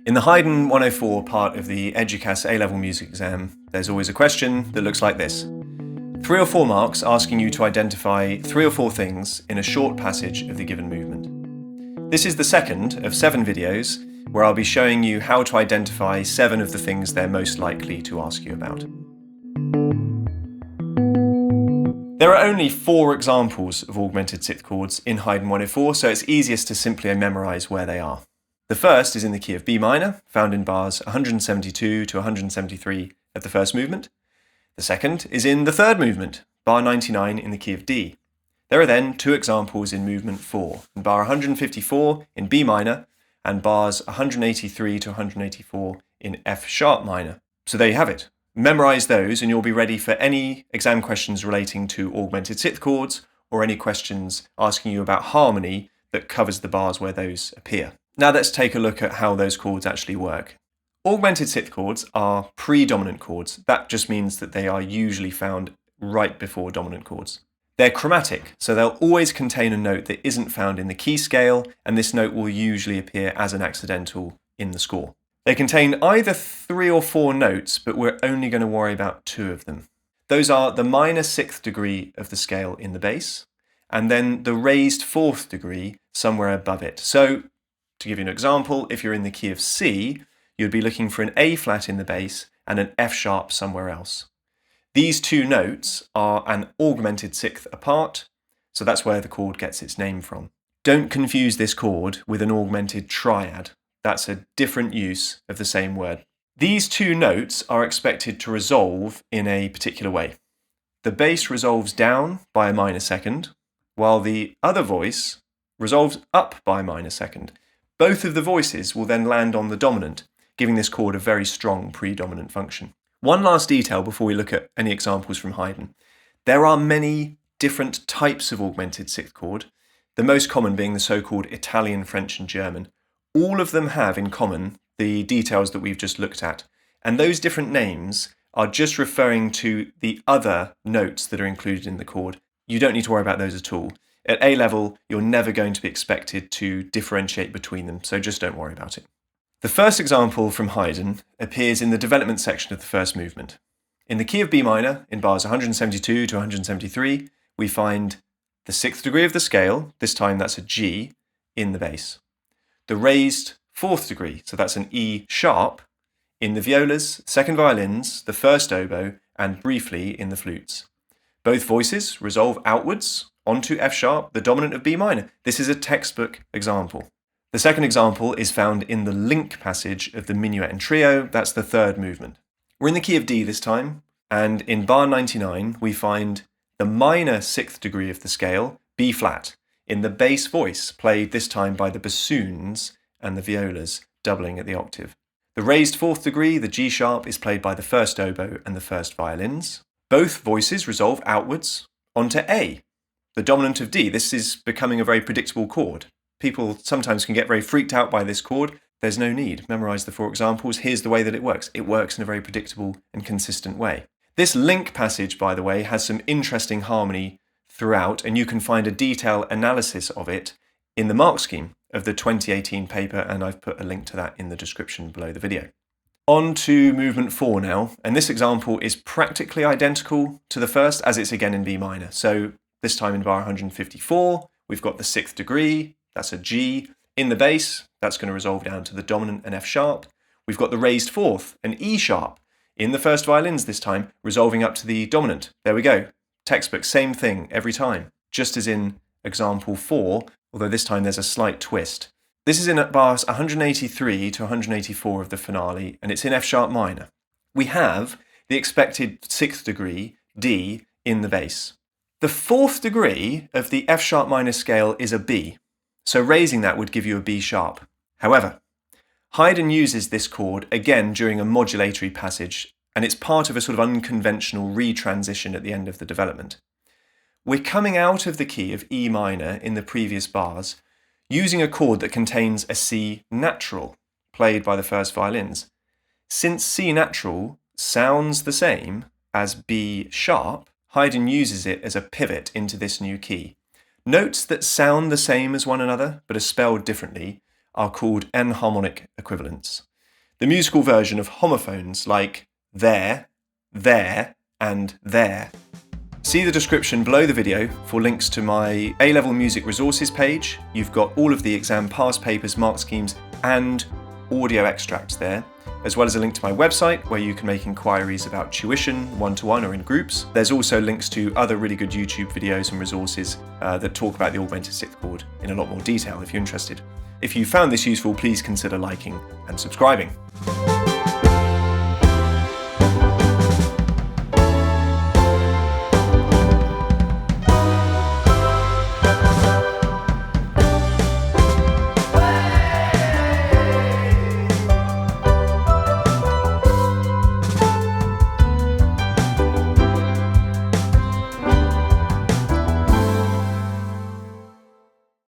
In the Haydn 104 part of the Eduqas A-level music exam, there's always a question that looks like this. 3 or 4 marks asking you to identify 3 or 4 things in a short passage of the given movement. This is the second of 7 videos where I'll be showing you how to identify 7 of the things they're most likely to ask you about. There are only 4 examples of augmented 6th chords in Haydn 104, so it's easiest to simply memorise where they are. The first is in the key of B minor, found in bars 172 to 173 of the first movement. The second is in the third movement, bar 99 in the key of D. There are then 2 examples in movement 4, in bar 154 in B minor and bars 183 to 184 in F sharp minor. So there you have it. Memorise those and you'll be ready for any exam questions relating to augmented 6th chords or any questions asking you about harmony that covers the bars where those appear. Now let's take a look at how those chords actually work. Augmented 6th chords are predominant chords. That just means that they are usually found right before dominant chords. They're chromatic, so they'll always contain a note that isn't found in the key scale, and this note will usually appear as an accidental in the score. They contain either 3 or 4 notes, but we're only going to worry about 2 of them. Those are the minor 6th degree of the scale in the bass, and then the raised 4th degree somewhere above it. So, to give you an example, if you're in the key of C, you'd be looking for an A flat in the bass and an F sharp somewhere else. These 2 notes are an augmented 6th apart, so that's where the chord gets its name from. Don't confuse this chord with an augmented triad. That's a different use of the same word. These 2 notes are expected to resolve in a particular way. The bass resolves down by a minor second, while the other voice resolves up by a minor second. Both of the voices will then land on the dominant, giving this chord a very strong predominant function. One last detail before we look at any examples from Haydn. There are many different types of augmented 6th chord, the most common being the so-called Italian, French and German. All of them have in common the details that we've just looked at, and those different names are just referring to the other notes that are included in the chord. You don't need to worry about those at all. At A level, you're never going to be expected to differentiate between them, so just don't worry about it. The first example from Haydn appears in the development section of the first movement. In the key of B minor, in bars 172 to 173, we find the 6th degree of the scale, this time that's a G, in the bass. The raised 4th degree, so that's an E sharp, in the violas, second violins, the first oboe, and briefly in the flutes. Both voices resolve outwards onto F sharp, the dominant of B minor. This is a textbook example. The second example is found in the link passage of the minuet and trio. That's the third movement. We're in the key of D this time, and in bar 99 we find the minor 6th degree of the scale, B flat, in the bass voice, played this time by the bassoons and the violas, doubling at the octave. The raised 4th degree, the G sharp, is played by the first oboe and the first violins. Both voices resolve outwards onto A, the dominant of D. This is becoming a very predictable chord. People sometimes can get very freaked out by this chord. There's no need. Memorize the 4 examples. Here's the way that it works. It works in a very predictable and consistent way. This link passage, by the way, has some interesting harmony throughout, and you can find a detailed analysis of it in the mark scheme of the 2018 paper, and I've put a link to that in the description below the video. On to movement 4 now, and this example is practically identical to the first, as it's again in B minor. So this time in bar 154, we've got the 6th degree, that's a G. In the bass, that's going to resolve down to the dominant and F sharp. We've got the raised 4th, an E sharp. In the first violins this time, resolving up to the dominant. There we go. Textbook, same thing every time. Just as in example 4, although this time there's a slight twist. This is in bars 183 to 184 of the finale, and it's in F sharp minor. We have the expected 6th degree, D, in the bass. The 4th degree of the F sharp minor scale is a B, so raising that would give you a B sharp. However, Haydn uses this chord again during a modulatory passage, and it's part of a sort of unconventional retransition at the end of the development. We're coming out of the key of E minor in the previous bars, using a chord that contains a C natural, played by the first violins. Since C natural sounds the same as B sharp, Haydn uses it as a pivot into this new key. Notes that sound the same as one another, but are spelled differently, are called enharmonic equivalents. the musical version of homophones like there, there, and there. See the description below the video for links to my A-level music resources page. You've got all of the exam past papers, mark schemes, and audio extracts there, as well as a link to my website where you can make inquiries about tuition, one-to-one or in groups. There's also links to other really good YouTube videos and resources that talk about the augmented sixth chord in a lot more detail if you're interested. If you found this useful, please consider liking and subscribing.